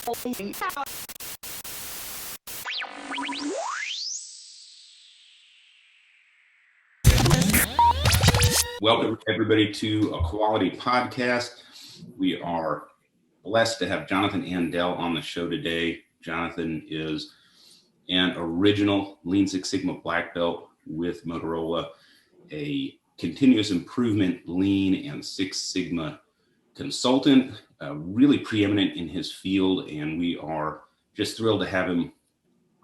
Welcome, everybody, to a Quality Podcast. We are blessed to have Jonathon Andell on the show today. Jonathon is an original Lean Six Sigma Black Belt with Motorola, a continuous improvement Lean and Six Sigma consultant, really preeminent in his field, and we are just thrilled to have him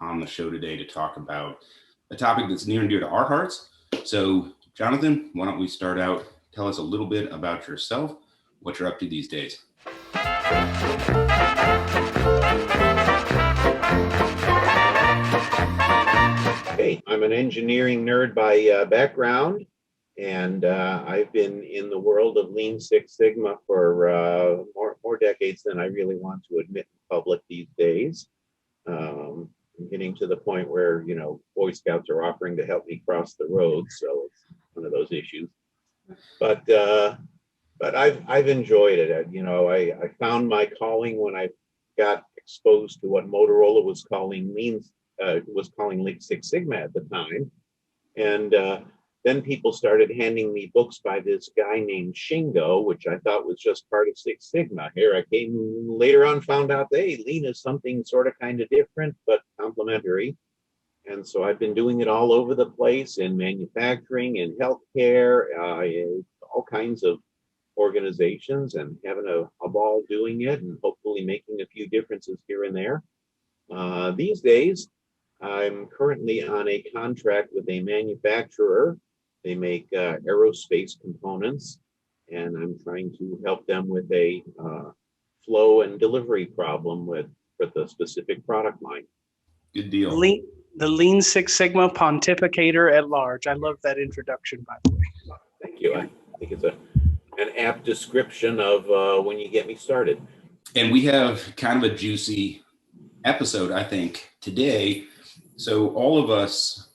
on the show today to talk about a topic that's near and dear to our hearts. So, Jonathon, why don't we start out? Tell us a little bit about yourself, what you're up to these days. Hey, I'm an engineering nerd by background, and I've been in the world of Lean Six Sigma for more decades than I really want to admit in public these days. I'm getting to the point where, Boy Scouts are offering to help me cross the road, so it's one of those issues. But I've enjoyed it. I found my calling when I got exposed to what Motorola was calling Lean Six Sigma at the time, and then people started handing me books by this guy named Shingo, which I thought was just part of Six Sigma. Here I came later on, found out, hey, Lean is something sort of kind of different, but complementary. And so I've been doing it all over the place in manufacturing, in healthcare, in all kinds of organizations, and having a ball doing it and hopefully making a few differences here and there. These days, I'm currently on a contract with a manufacturer. They make aerospace components, and I'm trying to help them with a flow and delivery problem with the specific product line. Good deal. The Lean Six Sigma pontificator at large. I love that introduction, by the way. Thank you. I think it's an apt description of when you get me started. And we have kind of a juicy episode, I think, today. So all of us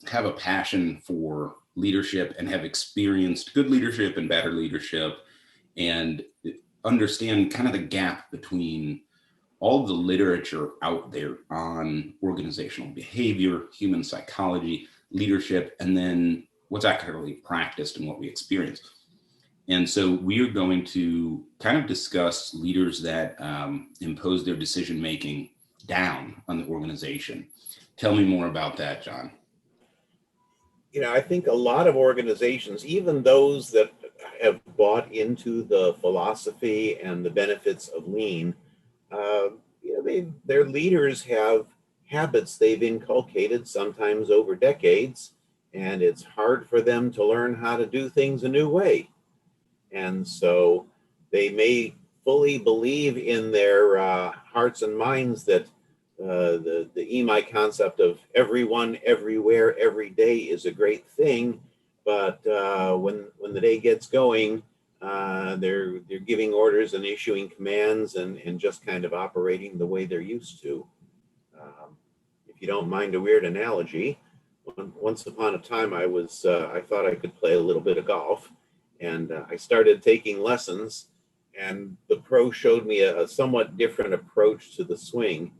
have a passion for leadership and have experienced good leadership and bad leadership, and understand kind of the gap between all of the literature out there on organizational behavior, human psychology, leadership, and then what's actually practiced and what we experience. And so we are going to kind of discuss leaders that impose their decision-making down on the organization. Tell me more about that, John. I think a lot of organizations, even those that have bought into the philosophy and the benefits of Lean, their leaders have habits they've inculcated sometimes over decades, and it's hard for them to learn how to do things a new way. And so they may fully believe in their hearts and minds that the EMI concept of everyone, everywhere, every day is a great thing, but when the day gets going, they're giving orders and issuing commands and just kind of operating the way they're used to. If you don't mind a weird analogy, once upon a time I thought I could play a little bit of golf, and I started taking lessons, and the pro showed me a somewhat different approach to the swing.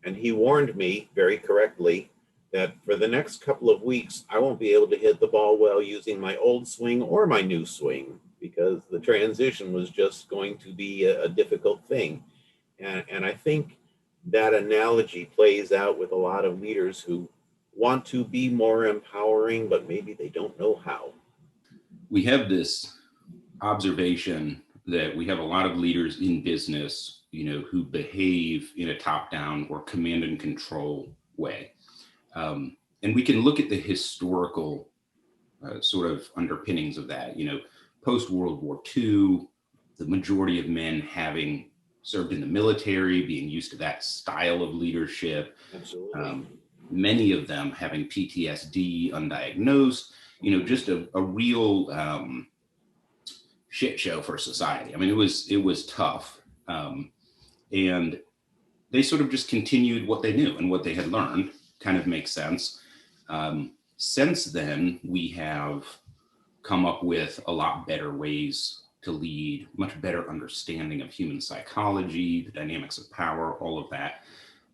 And he warned me very correctly that for the next couple of weeks, I won't be able to hit the ball well using my old swing or my new swing, because the transition was just going to be a difficult thing. And I think that analogy plays out with a lot of leaders who want to be more empowering, but maybe they don't know how. We have this observation that we have a lot of leaders in business, who behave in a top-down or command and control way. And we can look at the historical sort of underpinnings of that. Post-World War II, the majority of men having served in the military, being used to that style of leadership. Absolutely. Many of them having PTSD undiagnosed, just a real shit show for society. I mean, it was tough. And they sort of just continued what they knew and what they had learned. Kind of makes sense. Since then, we have come up with a lot better ways to lead, much better understanding of human psychology, the dynamics of power, all of that.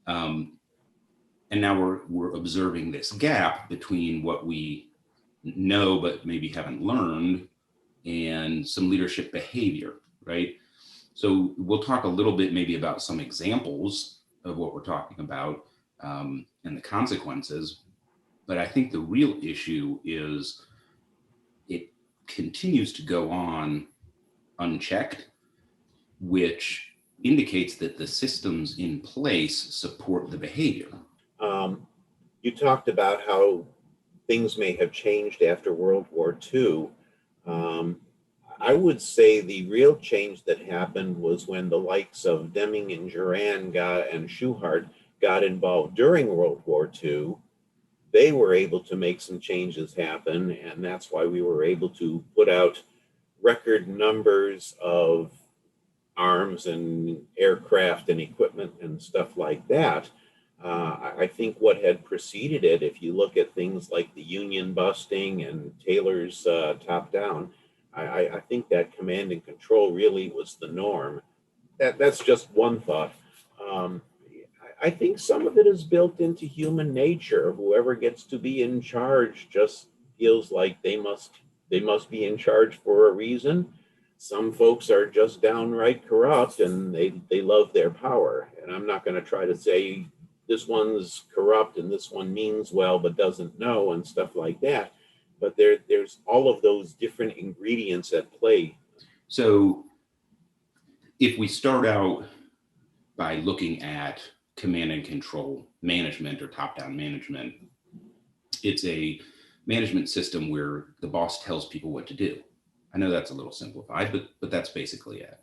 And now we're observing this gap between what we know but maybe haven't learned and some leadership behavior, right? So we'll talk a little bit maybe about some examples of what we're talking about and the consequences. But I think the real issue is it continues to go on unchecked, which indicates that the systems in place support the behavior. You talked about how things may have changed after World War II. I would say the real change that happened was when the likes of Deming and Juran and Schuhart got involved during World War II. They were able to make some changes happen, and that's why we were able to put out record numbers of arms and aircraft and equipment and stuff like that. I think what had preceded it, if you look at things like the Union busting and Taylor's top down, I think that command and control really was the norm. That's just one thought. I think some of it is built into human nature. Whoever gets to be in charge just feels like they must be in charge for a reason. Some folks are just downright corrupt and they love their power. And I'm not going to try to say this one's corrupt and this one means well but doesn't know and stuff like that. But there's all of those different ingredients at play. So if we start out by looking at command and control management or top-down management, it's a management system where the boss tells people what to do. I know that's a little simplified, but that's basically it.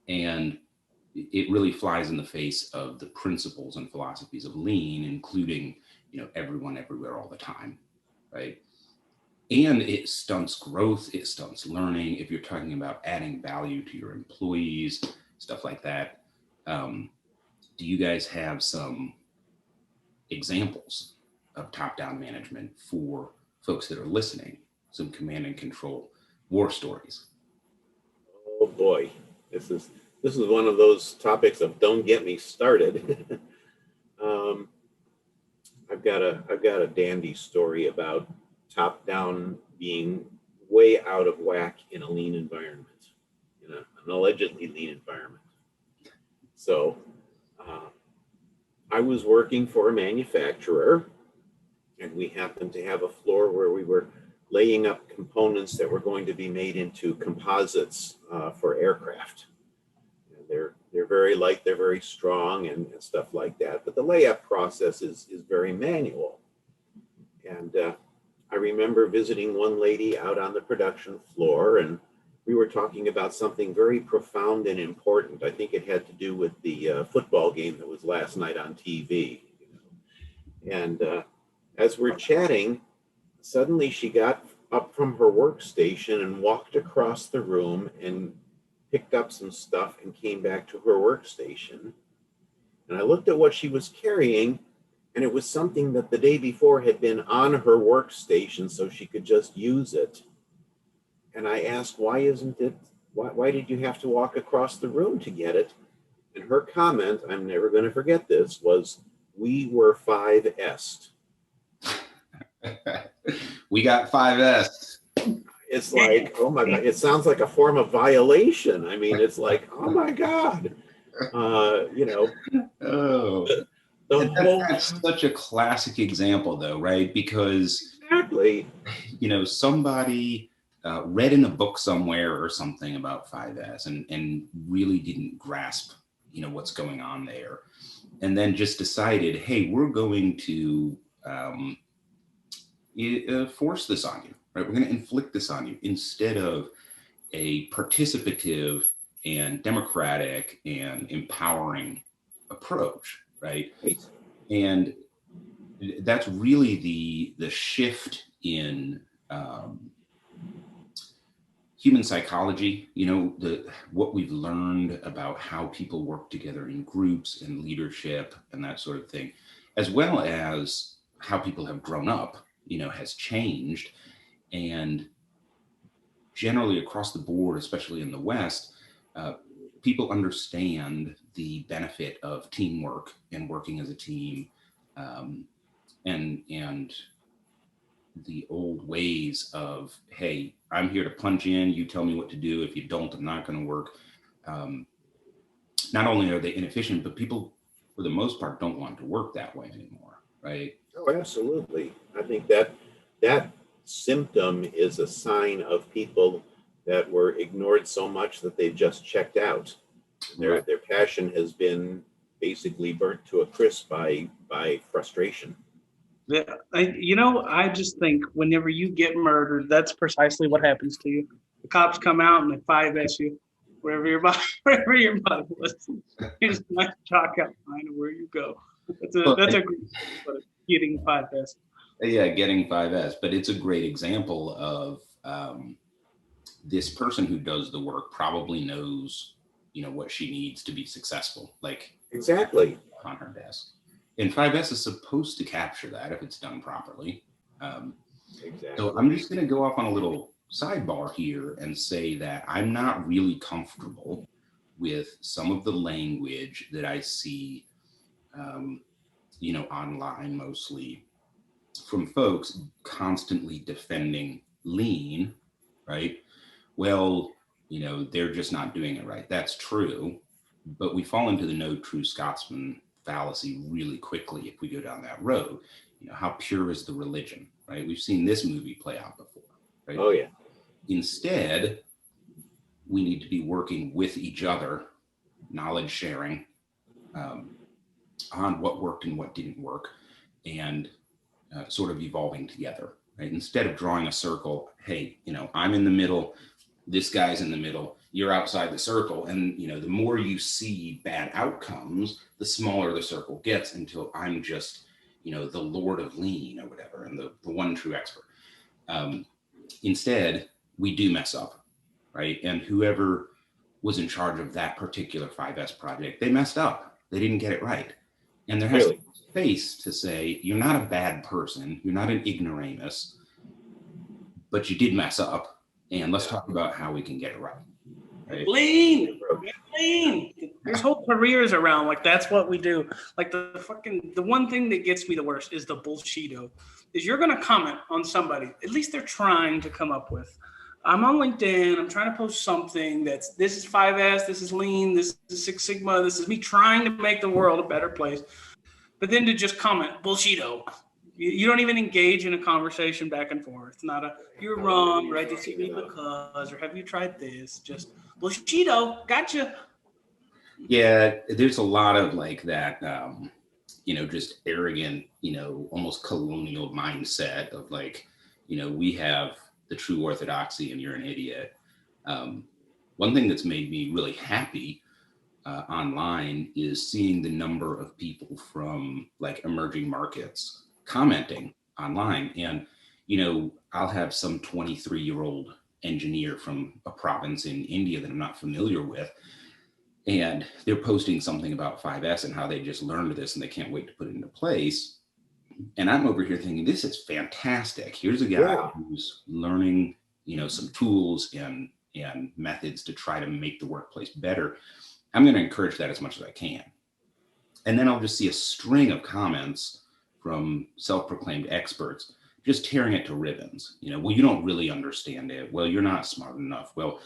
And it really flies in the face of the principles and philosophies of lean, including, everyone, everywhere, all the time, right? And it stunts growth, it stunts learning. If you're talking about adding value to your employees, stuff like that. Do you guys have some examples of top-down management for folks that are listening? Some command and control war stories? Oh boy, this is one of those topics of don't get me started. I've got a dandy story about top-down being way out of whack in a lean environment, an allegedly lean environment. So I was working for a manufacturer, and we happened to have a floor where we were laying up components that were going to be made into composites for aircraft. And they're very light, they're very strong and stuff like that. But the layup process is very manual. And I remember visiting one lady out on the production floor, and we were talking about something very profound and important. I think it had to do with the football game that was last night on TV. And as we're chatting, suddenly she got up from her workstation and walked across the room and picked up some stuff and came back to her workstation. And I looked at what she was carrying, and it was something that the day before had been on her workstation so she could just use it. And I asked, why did you have to walk across the room to get it? And her comment, I'm never going to forget this, was, we were 5S. We got 5S. It's like, oh my God, it sounds like a form of violation. I mean, it's like, oh my God. That's such a classic example though, right? Because exactly, somebody read in a book somewhere or something about 5S and really didn't grasp, what's going on there. And then just decided, hey, we're going to force this on you, right? We're going to inflict this on you instead of a participative and democratic and empowering approach, right? And that's really the shift in human psychology, what we've learned about how people work together in groups and leadership and that sort of thing, as well as how people have grown up, has changed. And generally across the board, especially in the West, people understand the benefit of teamwork and working as a team, and the old ways of, hey, I'm here to punch in, you tell me what to do. If you don't, I'm not going to work. Not only are they inefficient, but people, for the most part, don't want to work that way anymore, right? Oh, absolutely. I think that symptom is a sign of people that were ignored so much that they've just checked out. Their passion has been basically burnt to a crisp by frustration. Yeah, I just think whenever you get murdered, that's precisely what happens to you. The cops come out and they 5S you, wherever your body was. You just like chalk out line of where you go. That's a great getting 5S. Yeah, getting 5S, but it's a great example of this person who does the work probably knows, what she needs to be successful, like Exactly. on her desk. And 5S is supposed to capture that if it's done properly. Exactly. So I'm just going to go off on a little sidebar here and say that I'm not really comfortable with some of the language that I see, online mostly, from folks constantly defending lean, right? Well, they're just not doing it right. That's true. But we fall into the no true Scotsman fallacy really quickly if we go down that road. How pure is the religion, right? We've seen this movie play out before, right? Oh, yeah. Instead, we need to be working with each other, knowledge sharing, on what worked and what didn't work, and sort of evolving together, right? Instead of drawing a circle, hey, I'm in the middle, this guy's in the middle, you're outside the circle. And, the more you see bad outcomes, the smaller the circle gets until I'm just, the Lord of Lean or whatever, and the one true expert. Instead, we do mess up, right? And whoever was in charge of that particular 5S project, they messed up. They didn't get it right. And there has to be space to say, you're not a bad person, you're not an ignoramus, but you did mess up. And let's talk about how we can get it right. Right? Lean. There's whole careers around like that's what we do. Like the one thing that gets me the worst is the bullshito. Is you're gonna comment on somebody, at least they're trying to come up with. I'm on LinkedIn, I'm trying to post something this is 5S, this is lean, this is Six Sigma, this is me trying to make the world a better place. But then to just comment, bullshito. You don't even engage in a conversation back and forth. Not a, you're wrong, right? This is me because, or have you tried this? Just, bullshito, gotcha. Yeah, there's a lot of like that, just arrogant, almost colonial mindset of like, we have the true orthodoxy and you're an idiot. One thing that's made me really happy online is seeing the number of people from like emerging markets commenting online. And, I'll have some 23-year-old engineer from a province in India that I'm not familiar with. And they're posting something about 5S and how they just learned this and they can't wait to put it into place. And I'm over here thinking, this is fantastic. Here's a guy who's learning, some tools and methods to try to make the workplace better. I'm going to encourage that as much as I can. And then I'll just see a string of comments from self-proclaimed experts just tearing it to ribbons. Well, you don't really understand it. Well, you're not smart enough. Well,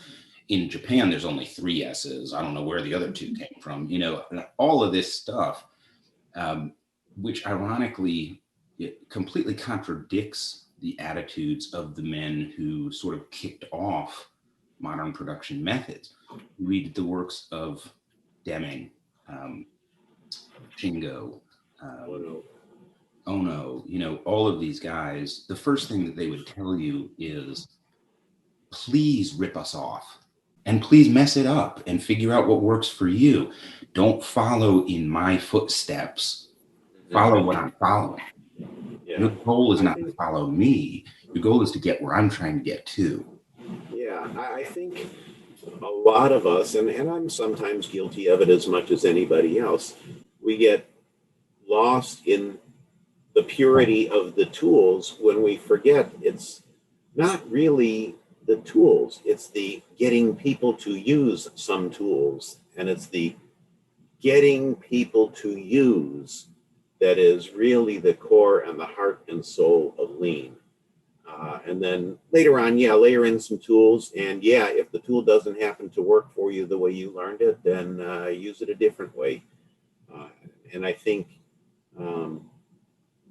in Japan, there's only 3 S's. I don't know where the other 2 came from, all of this stuff, which ironically, it completely contradicts the attitudes of the men who sort of kicked off modern production methods. Read the works of Deming, Shingo, Ono, all of these guys. The first thing that they would tell you is, please rip us off and please mess it up and figure out what works for you. Don't follow in my footsteps. Follow what I'm following. Yeah. Your goal is not to follow me. Your goal is to get where I'm trying to get to. Yeah, I think a lot of us, and I'm sometimes guilty of it as much as anybody else, we get lost in the purity of the tools when we forget it's not really the tools. It's the getting people to use some tools, and it's the getting people to use that is really the core and the heart and soul of lean. And then later on, layer in some tools. And if the tool doesn't happen to work for you the way you learned it, then use it a different way. And I think,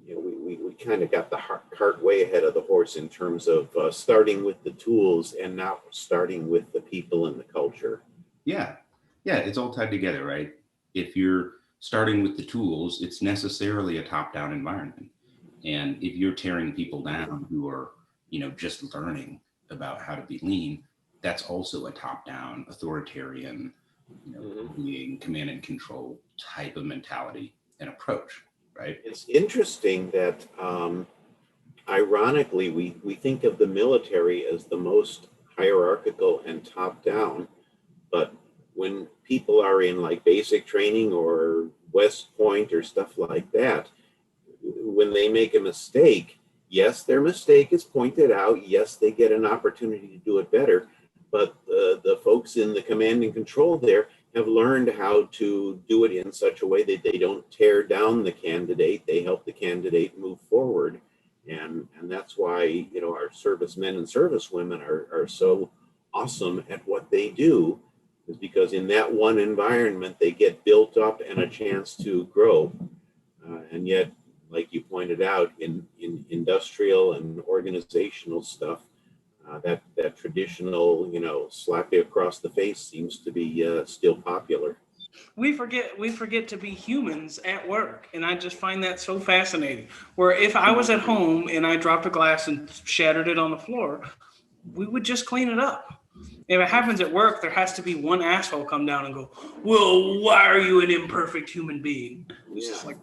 we kind of got the cart way ahead of the horse in terms of starting with the tools and not starting with the people and the culture. Yeah, it's all tied together, right? If you're starting with the tools, it's necessarily a top-down environment. And if you're tearing people down who are, just learning about how to be lean, that's also a top-down, authoritarian, being command and control type of mentality and approach, right? It's interesting that, ironically, we think of the military as the most hierarchical and top-down, but when people are in like basic training or West Point or stuff like that, when they make a mistake, yes, their mistake is pointed out. Yes, they get an opportunity to do it better. But the folks in the command and control there have learned how to do it in such a way that they don't tear down the candidate. They help the candidate move forward. And that's why, our servicemen and servicewomen are so awesome at what they do, is because in that one environment, they get built up and a chance to grow. And yet, like you pointed out, in industrial and organizational stuff, that traditional, slap you across the face seems to be still popular. We forget to be humans at work, and I just find that so fascinating. Where if I was at home and I dropped a glass and shattered it on the floor, we would just clean it up. If it happens at work, there has to be one asshole come down and go, "Well, why are you an imperfect human being?" It's just like,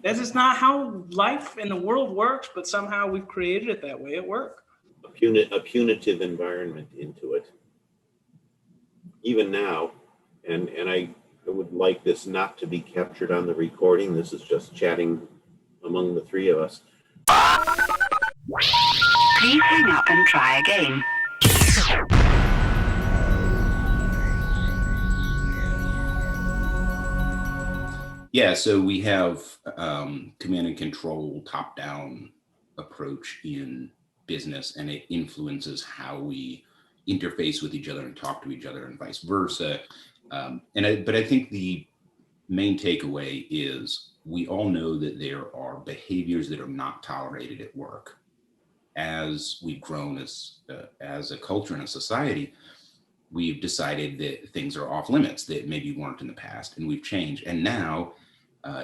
that is not how life in the world works, but somehow we've created it that way at work. A punitive environment into it, even now. And I would like this not to be captured on the recording. This is just chatting among the three of us. Please hang up and try again. Yeah, so we have command and control, top-down approach in business, and it influences how we interface with each other and talk to each other and vice versa. But I think the main takeaway is we all know that there are behaviors that are not tolerated at work. As we've grown as a culture and a society, we've decided that things are off limits that maybe weren't in the past, and we've changed. And now,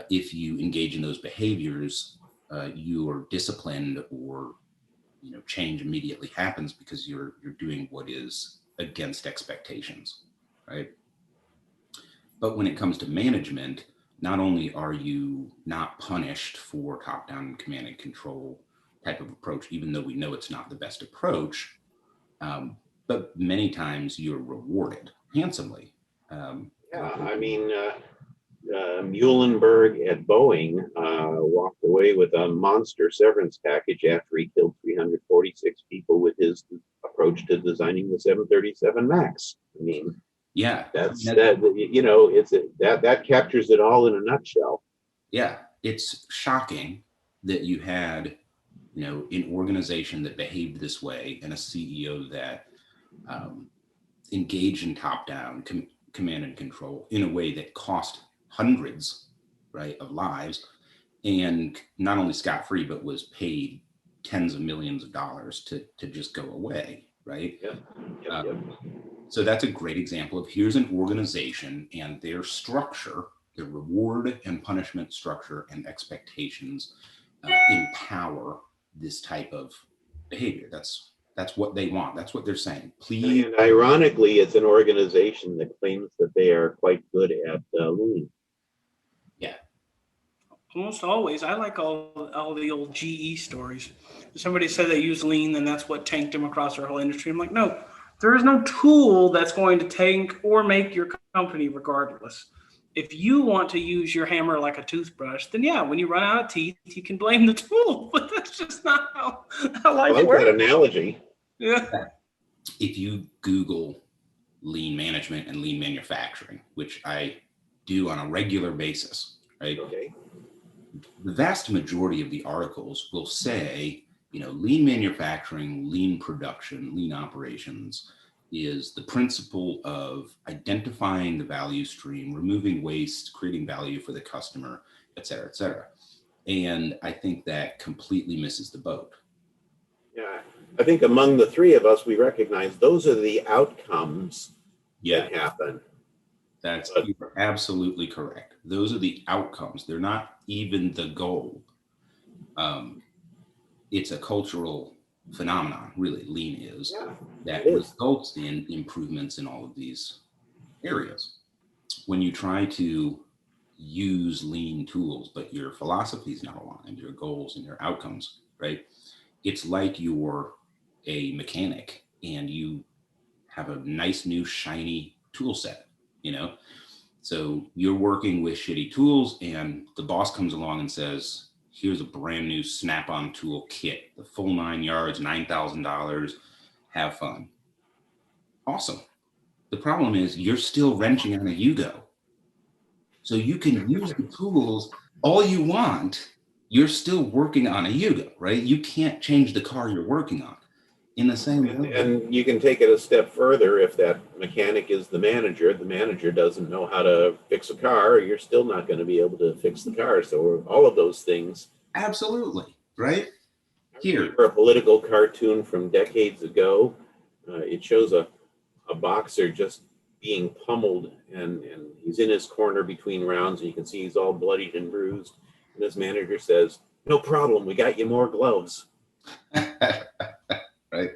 if you engage in those behaviors, you are disciplined, or change immediately happens because you're doing what is against expectations, right? But when it comes to management, not only are you not punished for top-down command and control type of approach, even though we know it's not the best approach, but many times you're rewarded handsomely. Muhlenberg at Boeing walked away with a monster severance package after he killed 346 people with his approach to designing the 737 MAX. I mean, that captures it all in a nutshell. Yeah, it's shocking that you had, an organization that behaved this way and a CEO that engaged in top-down command and control in a way that cost hundreds, right, of lives, and not only scot-free, but was paid tens of millions of dollars to just go away, right? Yep. So that's a great example of, here's an organization and their structure, their reward and punishment structure and expectations empower this type of behavior. That's what they want. That's what they're saying. Please. And ironically, it's an organization that claims that they are quite good at lean. Yeah. Almost always. I like all the old GE stories. If somebody said they use lean, then that's what tanked them across their whole industry. I'm like, no, there is no tool that's going to tank or make your company regardless. If you want to use your hammer like a toothbrush, then when you run out of teeth, you can blame the tool. But that's just not how life works. That analogy. Yeah. if you Google lean management and lean manufacturing, which I do on a regular basis, right? Okay. The vast majority of the articles will say, lean manufacturing, lean production, lean operations is the principle of identifying the value stream, removing waste, creating value for the customer, et cetera, et cetera. And I think that completely misses the boat. Yeah, I think among the three of us, we recognize those are the outcomes that happen. You're absolutely correct. Those are the outcomes. They're not even the goal. It's a cultural phenomenon, really, lean is, that results in improvements in all of these areas. When you try to use lean tools, but your philosophy is not aligned, your goals and your outcomes, right? It's like you're a mechanic and you have a nice new shiny tool set, So you're working with shitty tools and the boss comes along and says, here's a brand new Snap-on tool kit, the full 9 yards, $9,000, have fun. Awesome. The problem is you're still wrenching on a Yugo. So you can use the tools all you want. You're still working on a Yugo, right? You can't change the car you're working on. In the same way. And you can take it a step further. If that mechanic is the manager doesn't know how to fix a car, you're still not going to be able to fix the car. So all of those things. Absolutely. Right? Here. A political cartoon from decades ago. It shows a boxer just being pummeled and he's in his corner between rounds and you can see he's all bloodied and bruised. And his manager says, "No problem, we got you more gloves." Right.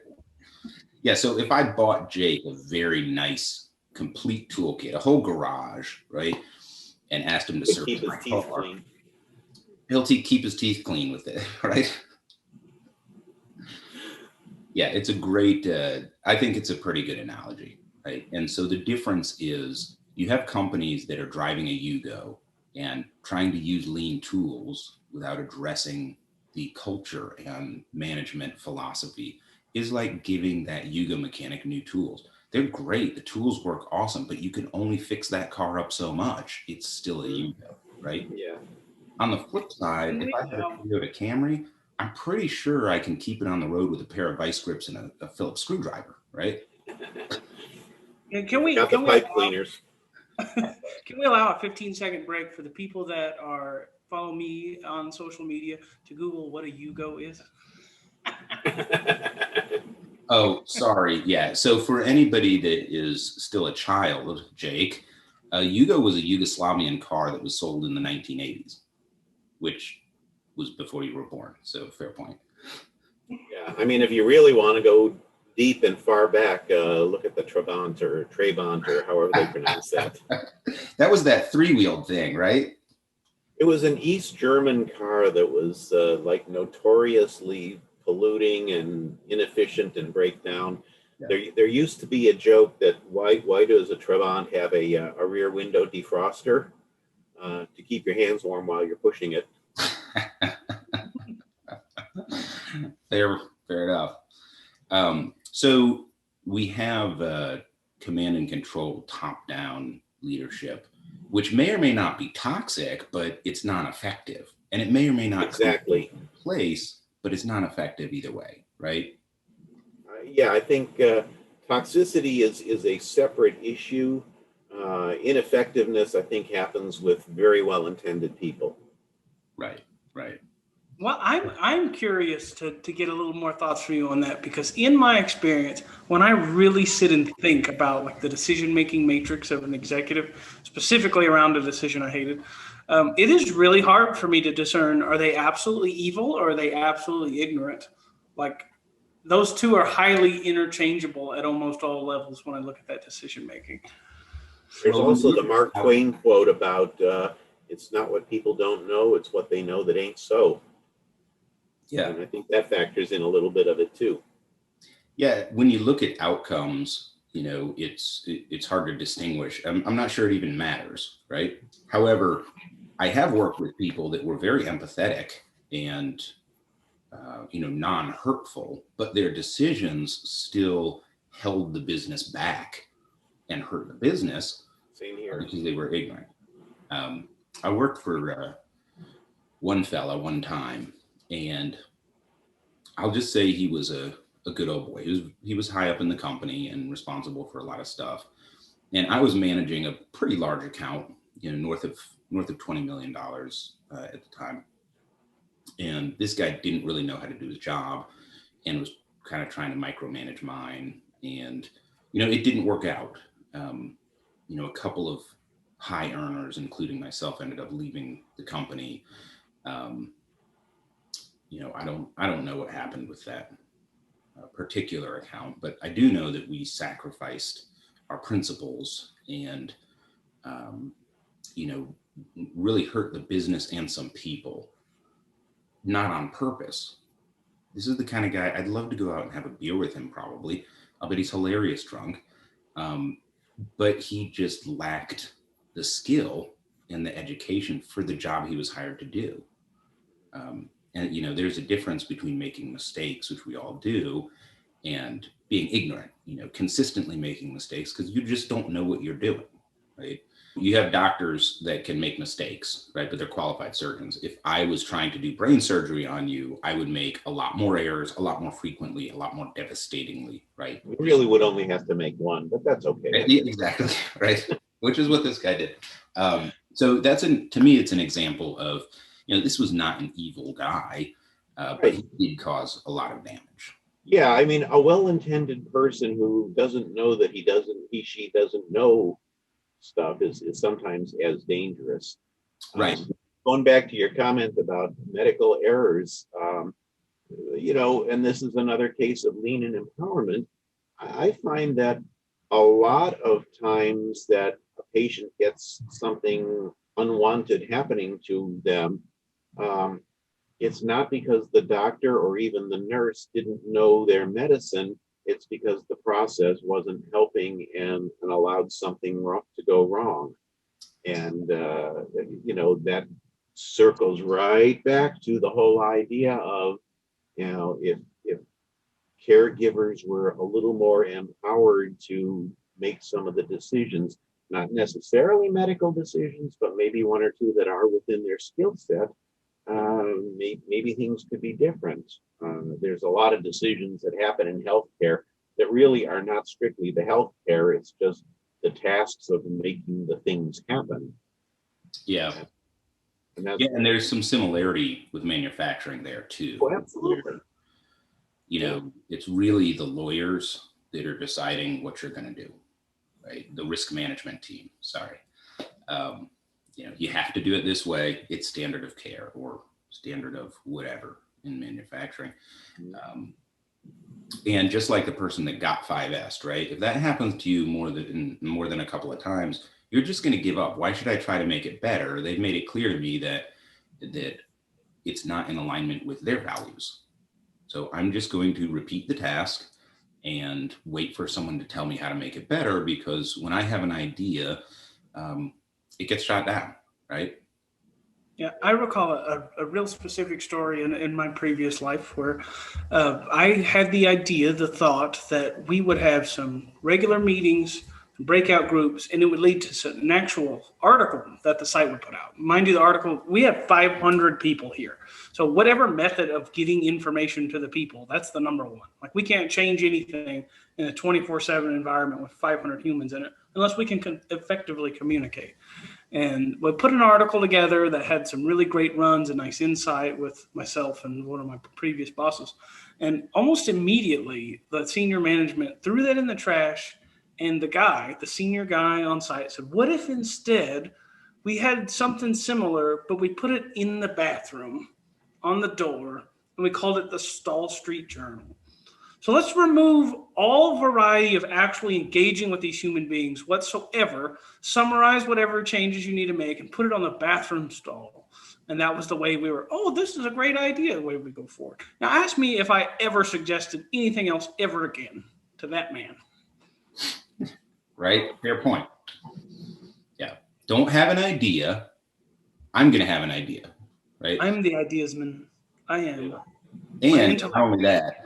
Yeah. So if I bought Jake a very nice, complete toolkit, a whole garage, right, and asked him to service my car, he'll keep his teeth clean with it, right? Yeah, it's a great. I think it's a pretty good analogy, right? And so the difference is you have companies that are driving a Yugo and trying to use lean tools without addressing the culture and management philosophy. Is like giving that Yugo mechanic new tools. They're great. The tools work awesome, but you can only fix that car up so much. It's still a Yugo, right? Yeah. On the flip side, if I had a Toyota Camry, I'm pretty sure I can keep it on the road with a pair of vice grips and a Phillips screwdriver, right? Can we pipe cleaners? Can we allow a 15-second break for the people that follow me on social media to Google what a Yugo is? Oh, sorry. Yeah. So for anybody that is still a child, Jake, Yugo was a Yugoslavian car that was sold in the 1980s, which was before you were born. So fair point. Yeah. I mean, if you really want to go deep and far back, look at the Trabant or however they pronounce that. That was that three-wheeled thing, right? It was an East German car that was like notoriously polluting and inefficient and breakdown. Yeah. There used to be a joke that why does a Trabant have a rear window defroster to keep your hands warm while you're pushing it? Fair enough. So we have command and control, top-down leadership, which may or may not be toxic, but it's not effective, and it may or may not exactly come in place, but it's not effective either way, right? Yeah, I think toxicity is a separate issue. Ineffectiveness, I think, happens with very well-intended people. Right. Well, I'm curious to get a little more thoughts from you on that, because in my experience, when I really sit and think about like the decision-making matrix of an executive, specifically around a decision I hated, it is really hard for me to discern, are they absolutely evil or are they absolutely ignorant? Like those two are highly interchangeable at almost all levels when I look at that decision-making. There's also the Mark Twain quote about it's not what people don't know, it's what they know that ain't so. Yeah. And I think that factors in a little bit of it too. Yeah, when you look at outcomes, it's hard to distinguish. I'm not sure it even matters, right? However, I have worked with people that were very empathetic and non-hurtful, but their decisions still held the business back and hurt the business. Same here. Because they were ignorant. I worked for one fella one time, and I'll just say he was a good old boy. He was high up in the company and responsible for a lot of stuff. And I was managing a pretty large account, north of $20 million at the time. And this guy didn't really know how to do his job and was kind of trying to micromanage mine. And, it didn't work out. A couple of high earners, including myself, ended up leaving the company. I don't know what happened with that particular account, but I do know that we sacrificed our principles and, really hurt the business and some people, not on purpose. This is the kind of guy I'd love to go out and have a beer with him, probably. I bet he's hilarious drunk. But he just lacked the skill and the education for the job he was hired to do. And there's a difference between making mistakes, which we all do, and being ignorant, consistently making mistakes because you just don't know what you're doing, right? You have doctors that can make mistakes, right? But they're qualified surgeons. If I was trying to do brain surgery on you, I would make a lot more errors, a lot more frequently, a lot more devastatingly, right? We really would only have to make one, but that's okay. Exactly, right? Which is what this guy did. So to me, it's an example of, this was not an evil guy, but he did cause a lot of damage. Yeah, I mean, a well-intended person who doesn't know that she doesn't know stuff is sometimes as dangerous. Right. Going back to your comment about medical errors, and this is another case of lean and empowerment. I find that a lot of times that a patient gets something unwanted happening to them, it's not because the doctor or even the nurse didn't know their medicine. It's because the process wasn't helping and allowed something to go wrong. And, that circles right back to the whole idea of, if caregivers were a little more empowered to make some of the decisions, not necessarily medical decisions, but maybe one or two that are within their skill set, maybe things could be different. There's a lot of decisions that happen in healthcare that really are not strictly the healthcare. It's just the tasks of making the things happen. Yeah. And there's some similarity with manufacturing there too. Oh, absolutely. It's really the lawyers that are deciding what you're going to do, right? The risk management team, sorry. You have to do it this way. It's standard of care or standard of whatever in manufacturing. And just like the person that got 5S, right? If that happens to you more than a couple of times, you're just going to give up. Why should I try to make it better? They've made it clear to me that it's not in alignment with their values. So I'm just going to repeat the task and wait for someone to tell me how to make it better, because when I have an idea, it gets shot down, right? Yeah, I recall a real specific story in my previous life where I had the thought that we would have some regular meetings, breakout groups, and it would lead to an actual article that the site would put out. Mind you, the article, we have 500 people here. So whatever method of getting information to the people, that's the number one. Like, we can't change anything in a 24/7 environment with 500 humans in it unless we can effectively communicate. And we put an article together that had some really great runs and nice insight with myself and one of my previous bosses. And almost immediately, the senior management threw that in the trash. And the senior guy on site said, what if instead we had something similar, but we put it in the bathroom on the door, and we called it the Stall Street Journal? So let's remove all variety of actually engaging with these human beings whatsoever, summarize whatever changes you need to make, and put it on the bathroom stall. And that was the way we were, this is a great idea, the way we go forward. Now, ask me if I ever suggested anything else ever again to that man. Right? Fair point. Yeah. Don't have an idea. I'm going to have an idea, right? I'm the ideasman. I am. And not only that,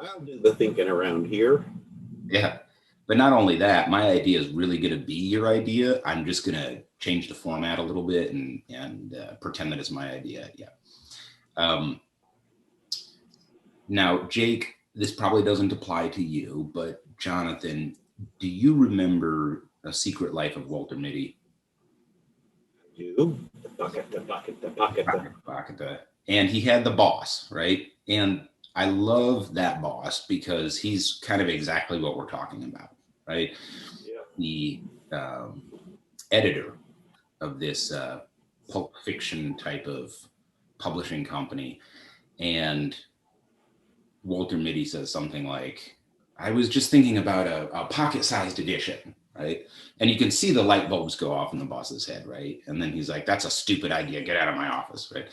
I'll do the thinking around here. Yeah. But not only that, my idea is really going to be your idea. I'm just going to change the format a little bit and pretend that it's my idea. Yeah. Um, Now, Jake, this probably doesn't apply to you, but Jonathan, do you remember A Secret Life of Walter Mitty? Do the bucket, the bucket, the bucket. And he had the boss, right? And I love that boss because he's kind of exactly what we're talking about, right? Yeah. The editor of this pulp fiction type of publishing company. And Walter Mitty says something like, I was just thinking about a pocket-sized edition, right? And you can see the light bulbs go off in the boss's head, right? And then he's like, that's a stupid idea. Get out of my office, right?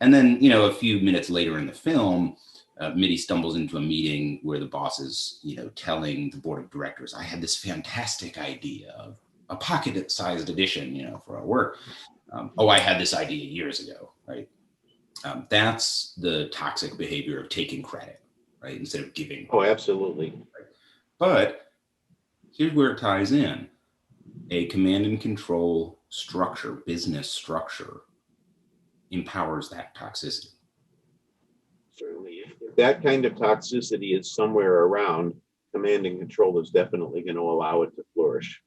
And then, a few minutes later in the film, Mitty stumbles into a meeting where the boss is, telling the board of directors, I had this fantastic idea of a pocket-sized edition, for our work. I had this idea years ago, right? That's the toxic behavior of taking credit, right? Instead of giving. Oh, absolutely. But here's where it ties in. A command and control structure, business structure, empowers that toxicity. Certainly. If that kind of toxicity is somewhere around, command and control is definitely going to allow it to flourish.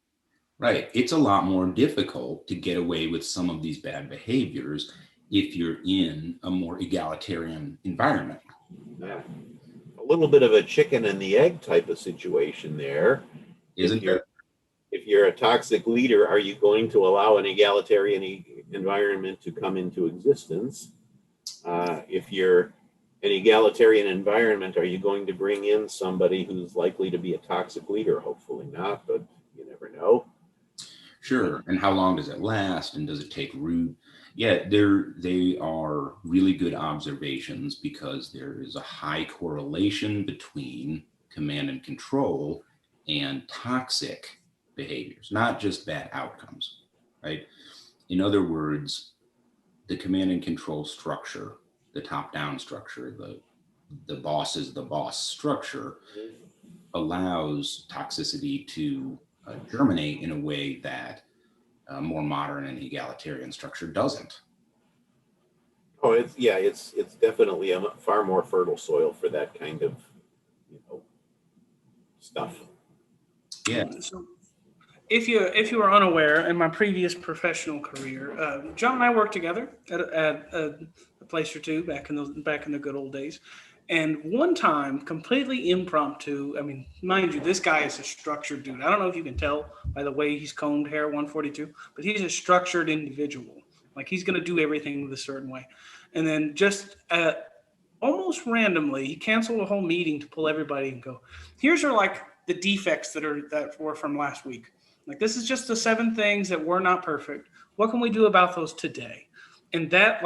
Right. It's a lot more difficult to get away with some of these bad behaviors if you're in a more egalitarian environment. Yeah. A little bit of a chicken and the egg type of situation there. Isn't it? If you're a toxic leader, are you going to allow an egalitarian environment to come into existence? If you're an egalitarian environment, are you going to bring in somebody who's likely to be a toxic leader? Hopefully not, but you never know. Sure. And how long does it last? And does it take root? Yeah, they are really good observations because there is a high correlation between command and control and toxic behaviors, not just bad outcomes, right? In other words, the command and control structure, the top-down structure, the boss is the boss structure, allows toxicity to germinate in a way that a more modern and egalitarian structure doesn't. Oh, it's definitely a far more fertile soil for that kind of stuff. Yeah. So if you are unaware, in my previous professional career, John and I worked together at a place or two back in the good old days. And one time, completely impromptu, I mean, mind you, this guy is a structured dude. I don't know if you can tell by the way he's combed hair, 142, but he's a structured individual. Like, he's going to do everything the certain way. And then just almost randomly, he canceled a whole meeting to pull everybody and go, here's the defects that were from last week. Like, this is just the 7 things that were not perfect. What can we do about those today? And that,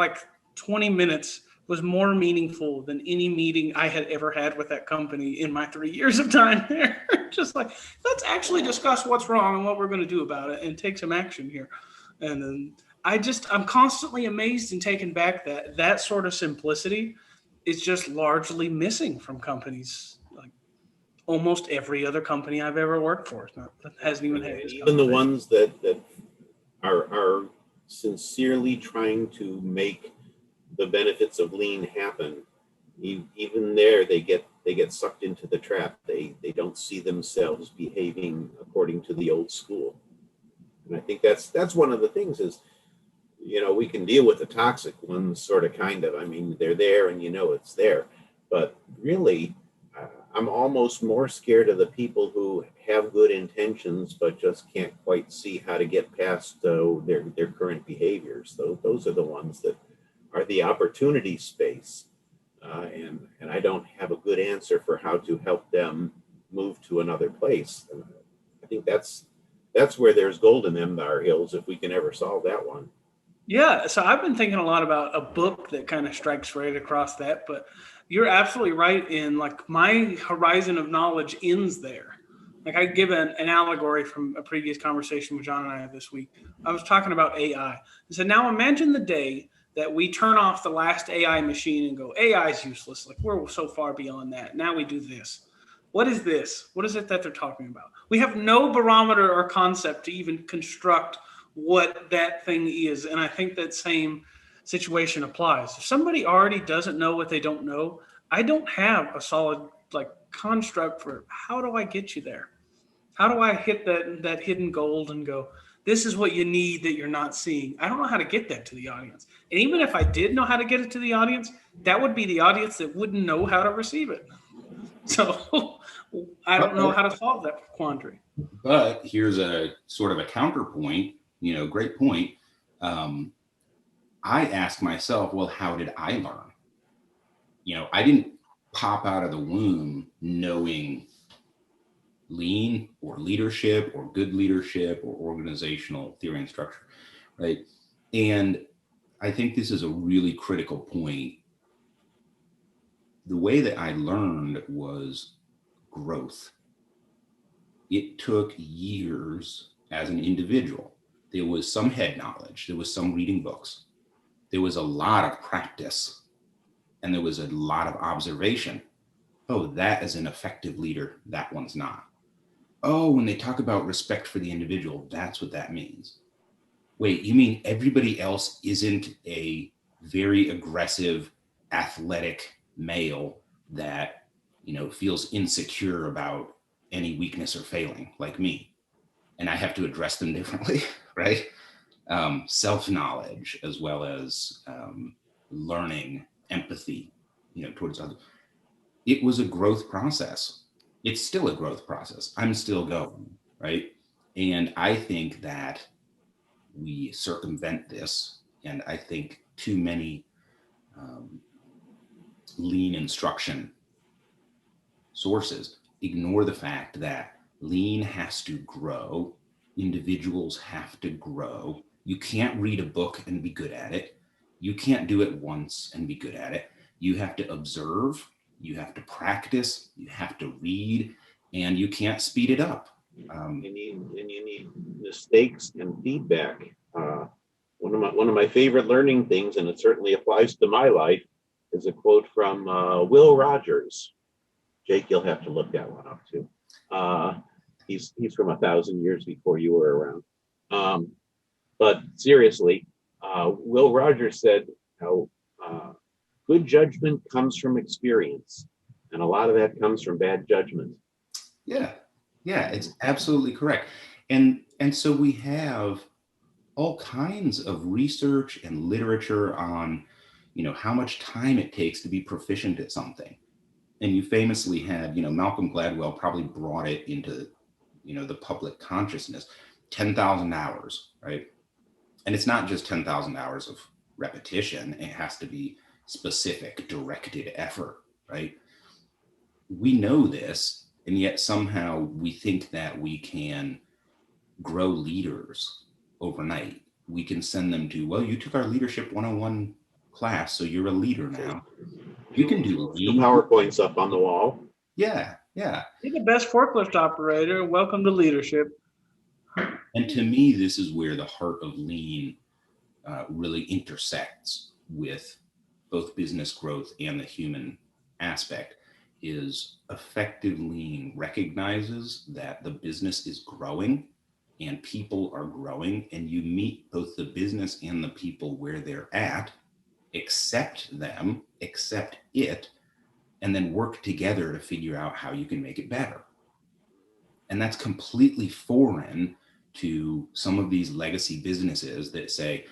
20 minutes was more meaningful than any meeting I had ever had with that company in my 3 years of time there. Just let's actually discuss what's wrong and what we're going to do about it and take some action here. And then I'm constantly amazed and taken back that sort of simplicity is just largely missing from companies. Like almost every other company I've ever worked for hasn't even had this. Even the ones that are sincerely trying to make the benefits of lean happen, even there they get sucked into the trap. They don't see themselves behaving according to the old school. And I think that's one of the things is, we can deal with the toxic ones sort of kind of. I mean, they're there and it's there. But really, I'm almost more scared of the people who have good intentions but just can't quite see how to get past their current behaviors. Those are the ones that are the opportunity space. And I don't have a good answer for how to help them move to another place. And I think that's where there's gold in them Thar Hills if we can ever solve that one. Yeah, so I've been thinking a lot about a book that kind of strikes right across that, but you're absolutely right in my horizon of knowledge ends there. Like I give an allegory from a previous conversation with John and I this week. I was talking about AI. I said, now imagine the day that we turn off the last AI machine and go, AI is useless. Like we're so far beyond that. Now we do this. What is this? What is it that they're talking about? We have no barometer or concept to even construct what that thing is. And I think that same situation applies. If somebody already doesn't know what they don't know, I don't have a solid like construct for how do I get you there? How do I hit that hidden gold and go, this is what you need that you're not seeing? I don't know how to get that to the audience. And even if I did know how to get it to the audience, that would be the audience that wouldn't know how to receive it. So I don't know how to solve that quandary. But here's a sort of a counterpoint, great point. I ask myself, well, how did I learn? I didn't pop out of the womb knowing lean or leadership or good leadership or organizational theory and structure, right? And I think this is a really critical point. The way that I learned was growth. It took years as an individual. There was some head knowledge, there was some reading books, there was a lot of practice, and there was a lot of observation. Oh, that is an effective leader, that one's not. Oh, when they talk about respect for the individual, that's what that means. Wait, you mean everybody else isn't a very aggressive, athletic male that, feels insecure about any weakness or failing like me, and I have to address them differently, right? Self-knowledge as well as learning, empathy, towards others. It was a growth process. It's still a growth process. I'm still going, right? And I think that we circumvent this, and I think too many lean instruction sources ignore the fact that lean has to grow. Individuals have to grow. You can't read a book and be good at it. You can't do it once and be good at it. You have to observe, you have to practice, you have to read, and you can't speed it up. You need mistakes and feedback. One of my favorite learning things, and it certainly applies to my life, is a quote from Will Rogers. Jake, you'll have to look that one up too. He's from 1,000 years before you were around. But seriously, Will Rogers said how good judgment comes from experience, and a lot of that comes from bad judgment. Yeah, it's absolutely correct. And so we have all kinds of research and literature on, how much time it takes to be proficient at something. And you famously had, Malcolm Gladwell probably brought it into, the public consciousness, 10,000 hours, right? And it's not just 10,000 hours of repetition. It has to be specific, directed effort, right? We know this, and yet somehow we think that we can grow leaders overnight. We can send them to, well, you took our Leadership 101 class, so you're a leader now. You can do lean. PowerPoints up on the wall. Yeah. You're the best forklift operator. Welcome to leadership. And to me, this is where the heart of lean really intersects with both business growth and the human aspect. Is effective lean recognizes that the business is growing and people are growing, and you meet both the business and the people where they're at, accept them, accept it, and then work together to figure out how you can make it better. And that's completely foreign to some of these legacy businesses that say,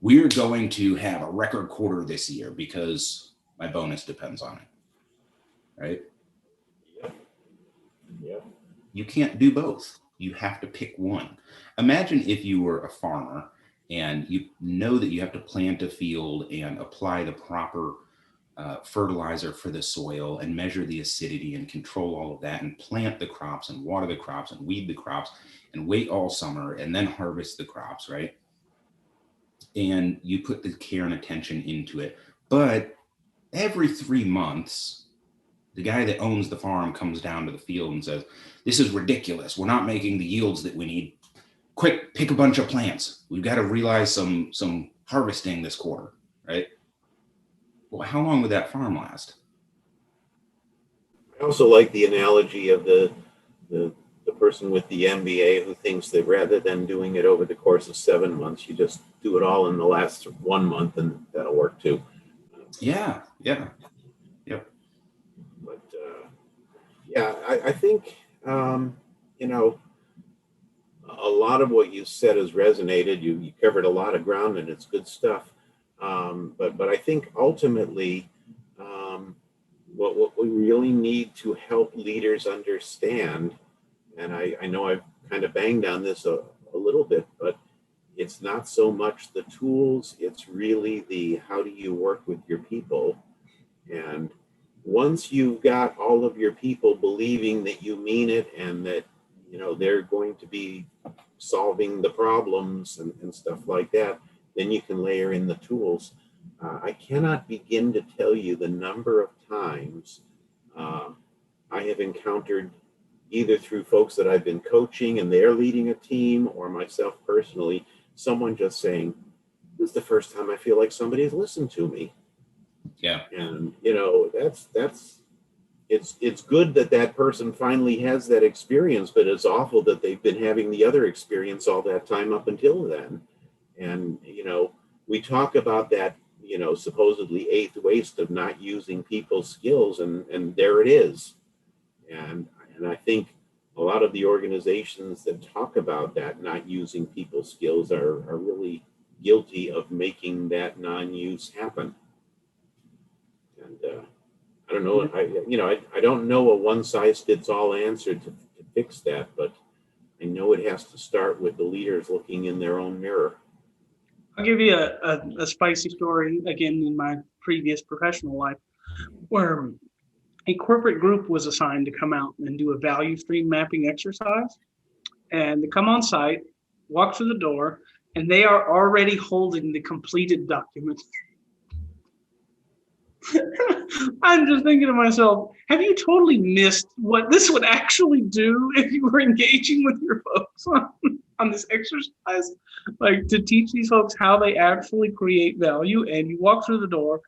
we're going to have a record quarter this year because my bonus depends on it. Right? Yeah. You can't do both. You have to pick one. Imagine if you were a farmer and you know that you have to plant a field and apply the proper fertilizer for the soil and measure the acidity and control all of that and plant the crops and water the crops and weed the crops and wait all summer and then harvest the crops, right? And you put the care and attention into it. But every 3 months, the guy that owns the farm comes down to the field and says, this is ridiculous. We're not making the yields that we need. Quick, pick a bunch of plants. We've got to realize some harvesting this quarter, right? Well, how long would that farm last? also like the analogy of the person with the MBA who thinks that rather than doing it over the course of 7 months, you just do it all in the last 1 month, and that'll work too. Yeah, yeah, yep. But yeah, I think you know, a lot of what you said has resonated. You covered a lot of ground, and it's good stuff. But I think ultimately, what we really need to help leaders understand, and I know I've kind of banged on this a little bit, but it's not so much the tools, it's really the how do you work with your people. And once you've got all of your people believing that you mean it and that, you know, they're going to be solving the problems and stuff like that, then you can layer in the tools. I cannot begin to tell you the number of times I have encountered, either through folks that I've been coaching and they're leading a team, or myself personally, someone just saying, "This is the first time I feel like somebody's listened to me." Yeah. And you know, it's good that that person finally has that experience, but it's awful that they've been having the other experience all that time up until then. And you know, we talk about that, you know, supposedly eighth waste of not using people's skills, and there it is. And I think a lot of the organizations that talk about that not using people's skills are really guilty of making that non-use happen. And I don't know. I don't know a one-size-fits-all answer to fix that, but I know it has to start with the leaders looking in their own mirror. I'll give you a spicy story again in my previous professional life, where a corporate group was assigned to come out and do a value stream mapping exercise. And they come on site, walk through the door, and they are already holding the completed document. I'm just thinking to myself, have you totally missed what this would actually do if you were engaging with your folks on this exercise? Like, to teach these folks how they actually create value, and you walk through the door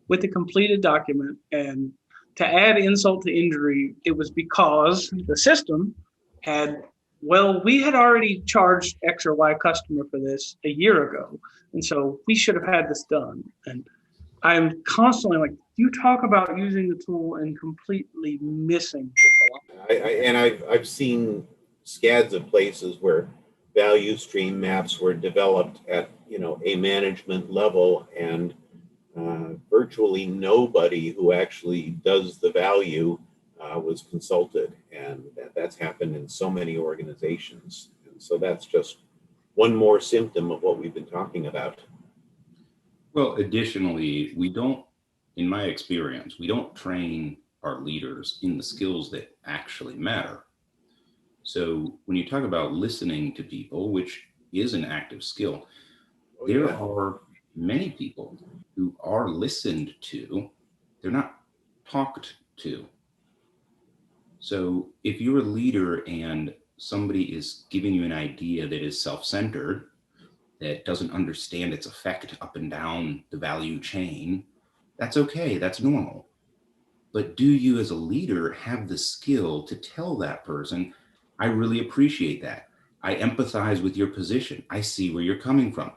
with the completed document. And to add insult to injury, it was because the system had, well, we had already charged X or Y customer for this a year ago, and so we should have had this done. And I'm constantly like, you talk about using the tool and completely missing the philosophy. I've seen scads of places where value stream maps were developed at, you know, a management level, and virtually nobody who actually does the value was consulted, and that's happened in so many organizations. And so that's just one more symptom of what we've been talking about. Well, additionally, we don't, in my experience, we don't train our leaders in the skills that actually matter. So when you talk about listening to people, which is an active skill, there are many people who are listened to, they're not talked to. So if you're a leader and somebody is giving you an idea that is self-centered, that doesn't understand its effect up and down the value chain, that's okay, that's normal. But do you as a leader have the skill to tell that person, I really appreciate that. I empathize with your position. I see where you're coming from.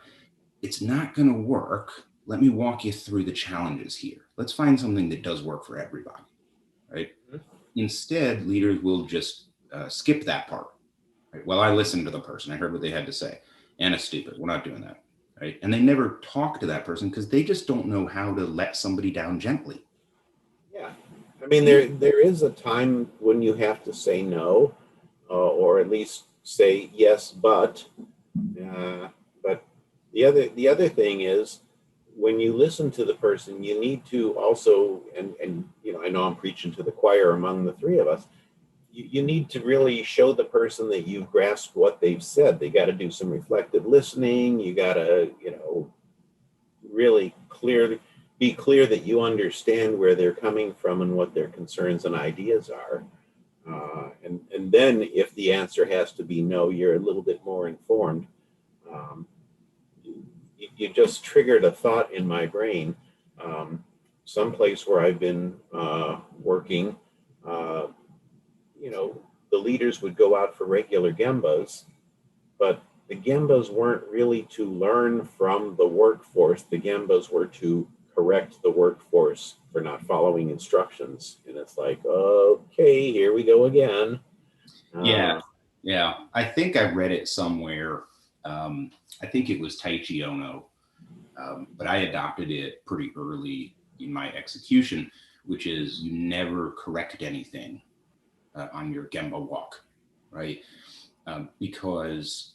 It's not going to work. Let me walk you through the challenges here. Let's find something that does work for everybody, right? Instead, leaders will just skip that part. Right? Well, I listened to the person. I heard what they had to say. Anna's stupid. We're not doing that, right? And they never talk to that person because they just don't know how to let somebody down gently. Yeah, I mean, there is a time when you have to say no, or at least say yes, but the other thing is, when you listen to the person, you need to also, and you know, I know I'm preaching to the choir among the three of us. You need to really show the person that you've grasped what they've said. They got to do some reflective listening. You got to, you know, really be clear that you understand where they're coming from and what their concerns and ideas are. And then if the answer has to be no, you're a little bit more informed. You just triggered a thought in my brain. Someplace where I've been working, you know, the leaders would go out for regular gembas, but the gembas weren't really to learn from the workforce. The gembas were to correct the workforce for not following instructions. And it's like, okay, here we go again. Yeah. Yeah. I think I read it somewhere. I think it was Taichi Ono, but I adopted it pretty early in my execution, which is you never correct anything on your Gemba walk, right? Because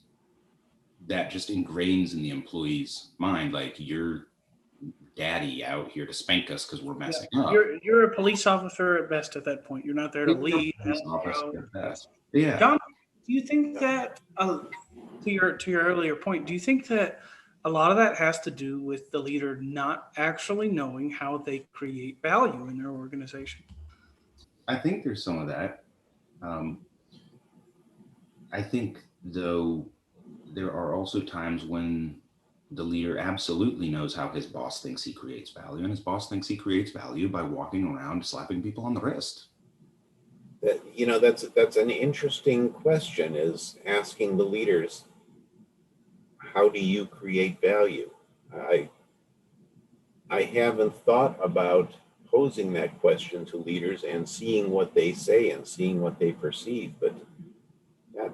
that just ingrains in the employee's mind, like you're daddy out here to spank us because we're messing up. You're a police officer at best at that point. You're not there to lead. Yeah. John, do you think that to your earlier point, do you think that a lot of that has to do with the leader not actually knowing how they create value in their organization? I think there's some of that. I think, though, there are also times when the leader absolutely knows how his boss thinks he creates value, and his boss thinks he creates value by walking around slapping people on the wrist. You know, that's an interesting question, is asking the leaders, how do you create value? I haven't thought about posing that question to leaders and seeing what they say and seeing what they perceive, but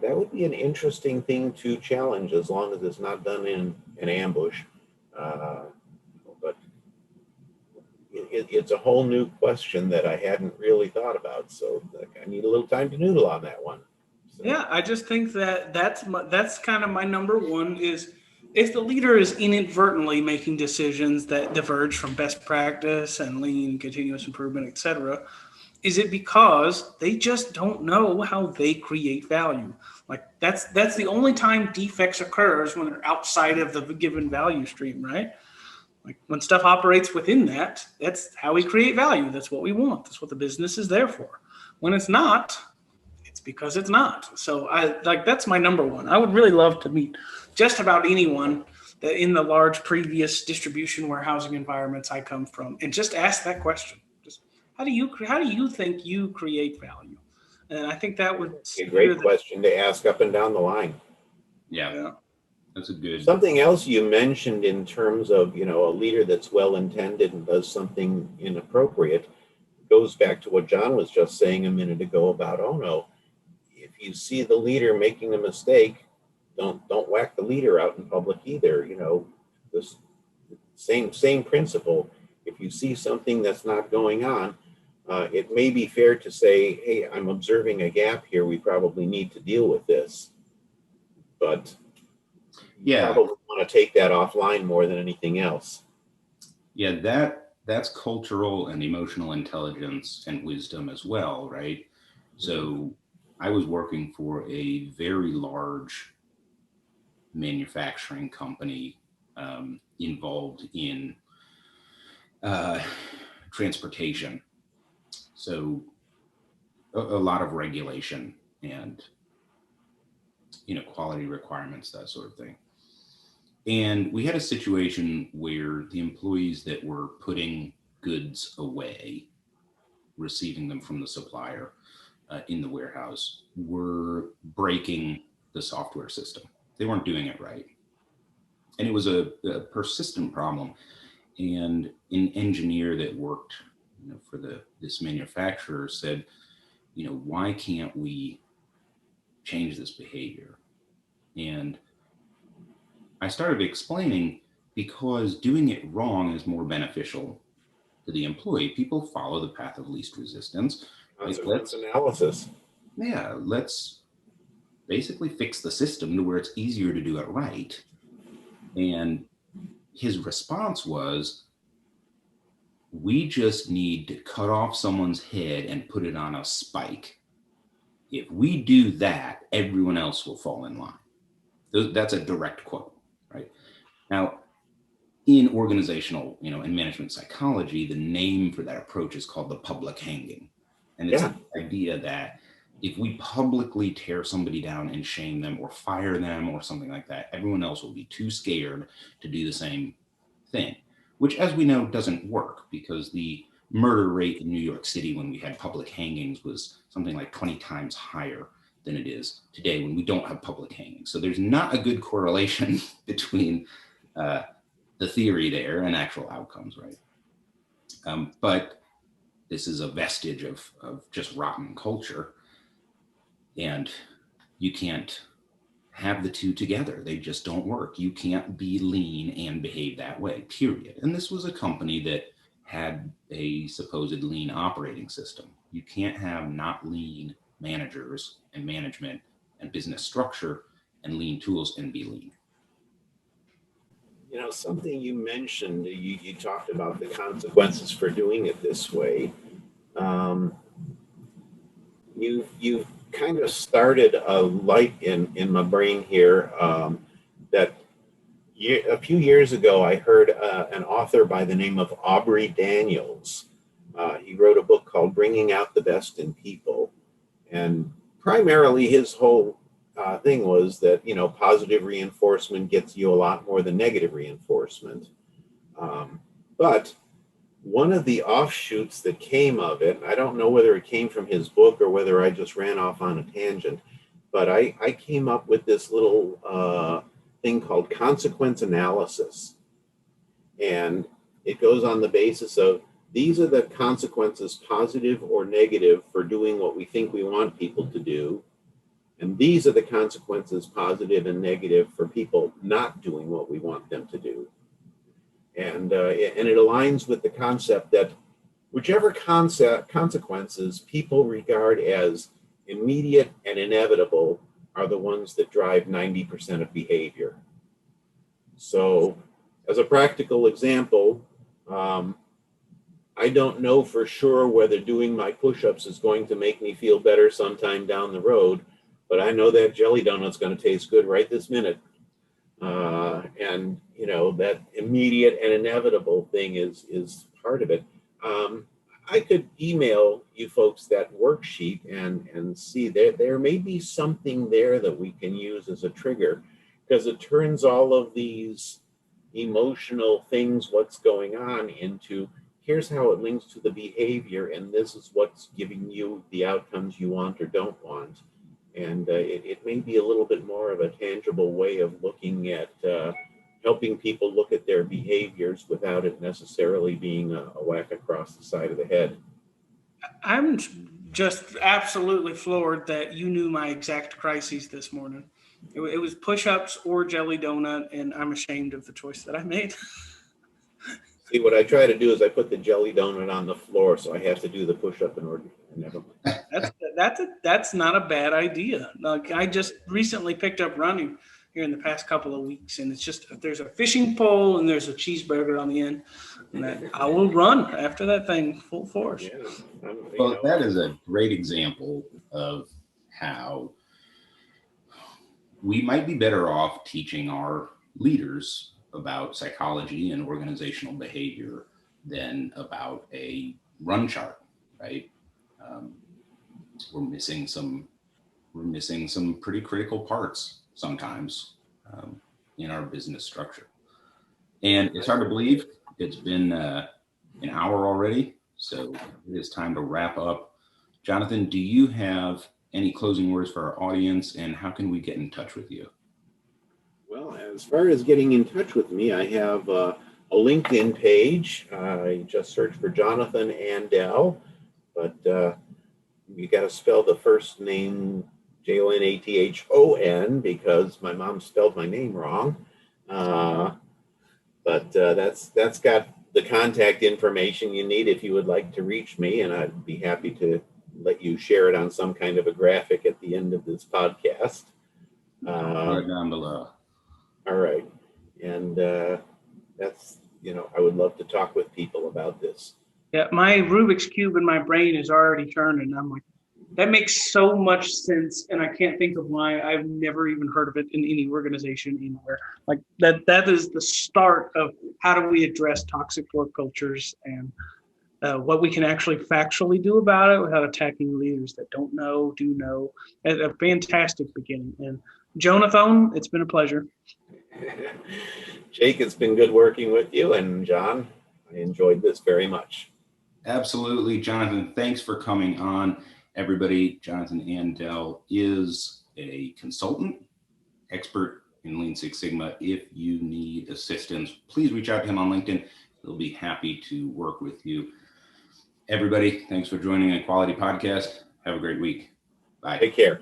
that would be an interesting thing to challenge, as long as it's not done in an ambush. But it's a whole new question that I hadn't really thought about. So I need a little time to noodle on that one. So. Yeah, I just think that's kind of my number one, is if the leader is inadvertently making decisions that diverge from best practice and lean, continuous improvement, etc., is it because they just don't know how they create value? Like that's the only time defects occurs, when they're outside of the given value stream, right? Like when stuff operates within that, that's how we create value. That's what we want. That's what the business is there for. When it's not, it's because it's not. So that's my number one. I would really love to meet just about anyone that in the large previous distribution warehousing environments I come from, and just ask that question. How do you think you create value? And I think that would be a great question to ask up and down the line. Yeah. That's a good. Something else you mentioned in terms of, you know, a leader that's well-intended and does something inappropriate goes back to what John was just saying a minute ago about Ono. If you see the leader making a mistake, don't whack the leader out in public either. You know, this same principle. If you see something that's not going on, it may be fair to say, hey, I'm observing a gap here. We probably need to deal with this. But you probably want to take that offline more than anything else. Yeah, that's cultural and emotional intelligence and wisdom as well, right? So I was working for a very large manufacturing company involved in transportation. So a lot of regulation and, you know, quality requirements, that sort of thing. And we had a situation where the employees that were putting goods away, receiving them from the supplier in the warehouse, were breaking the software system. They weren't doing it right. And it was a persistent problem. And an engineer that worked, you know, for this manufacturer said, you know, why can't we change this behavior? And I started explaining, because doing it wrong is more beneficial to the employee. People follow the path of least resistance. Let's analysis. Yeah, let's basically fix the system to where it's easier to do it right. And his response was, we just need to cut off someone's head and put it on a spike. If we do that, everyone else will fall in line. That's a direct quote, right? Now, in organizational, you know, and management psychology, the name for that approach is called the public hanging. And it's the idea that if we publicly tear somebody down and shame them or fire them or something like that, everyone else will be too scared to do the same thing, which, as we know, doesn't work, because the murder rate in New York City when we had public hangings was something like 20 times higher than it is today when we don't have public hangings. So there's not a good correlation between the theory there and actual outcomes, right? But this is a vestige of just rotten culture. And you can't have the two together. They just don't work. You can't be lean and behave that way, period. And this was a company that had a supposed lean operating system. You can't have not lean managers and management and business structure and lean tools and be lean. You know, something you mentioned, you talked about the consequences for doing it this way. You've kind of started a light in my brain here that a few years ago, I heard an author by the name of Aubrey Daniels. He wrote a book called Bringing Out the Best in People. And primarily his whole thing was that, you know, positive reinforcement gets you a lot more than negative reinforcement. But one of the offshoots that came of it, I don't know whether it came from his book or whether I just ran off on a tangent, but I came up with this little thing called consequence analysis. And it goes on the basis of these are the consequences, positive or negative, for doing what we think we want people to do. And these are the consequences, positive and negative, for people not doing what we want them to do. And it aligns with the concept that whichever consequences people regard as immediate and inevitable are the ones that drive 90% of behavior. So as a practical example, I don't know for sure whether doing my push-ups is going to make me feel better sometime down the road, but I know that jelly donut's going to taste good right this minute. And, you know, that immediate and inevitable thing is part of it. I could email you folks that worksheet and see there may be something there that we can use as a trigger, because it turns all of these emotional things, what's going on, into here's how it links to the behavior, and this is what's giving you the outcomes you want or don't want. And it may be a little bit more of a tangible way of looking at helping people look at their behaviors without it necessarily being a whack across the side of the head. I'm just absolutely floored that you knew my exact crises this morning. It was push-ups or jelly donut, and I'm ashamed of the choice that I made. See, what I try to do is I put the jelly donut on the floor, so I have to do the push-up in order. Never mind. That's not a bad idea. Like, I just recently picked up running here in the past couple of weeks, and it's just there's a fishing pole and there's a cheeseburger on the end, and I will run after that thing full force. Yeah, Well, that is a great example of how we might be better off teaching our leaders about psychology and organizational behavior than about a run chart, right? We're missing some pretty critical parts sometimes in our business structure. And it's hard to believe it's been an hour already, so it is time to wrap up. Jonathon, do you have any closing words for our audience, and how can we get in touch with you? Well, as far as getting in touch with me, I have a LinkedIn page. I just search for Jonathon Andell, but you got to spell the first name Jonathon, because my mom spelled my name wrong. But that's got the contact information you need if you would like to reach me, and I'd be happy to let you share it on some kind of a graphic at the end of this podcast. Right down below. All right. And that's, I would love to talk with people about this. Yeah, my Rubik's Cube in my brain is already turning. I'm like, that makes so much sense, and I can't think of why I've never even heard of it in any organization anywhere. Like that is the start of how do we address toxic work cultures and what we can actually factually do about it without attacking leaders that don't know, do know. A fantastic beginning. And Jonathon, it's been a pleasure. Jake, it's been good working with you, and John, I enjoyed this very much. Absolutely. Jonathon, thanks for coming on. Everybody, Jonathon Andell is a consultant, expert in Lean Six Sigma. If you need assistance, please reach out to him on LinkedIn. He'll be happy to work with you. Everybody, thanks for joining a Quality Podcast. Have a great week. Bye. Take care.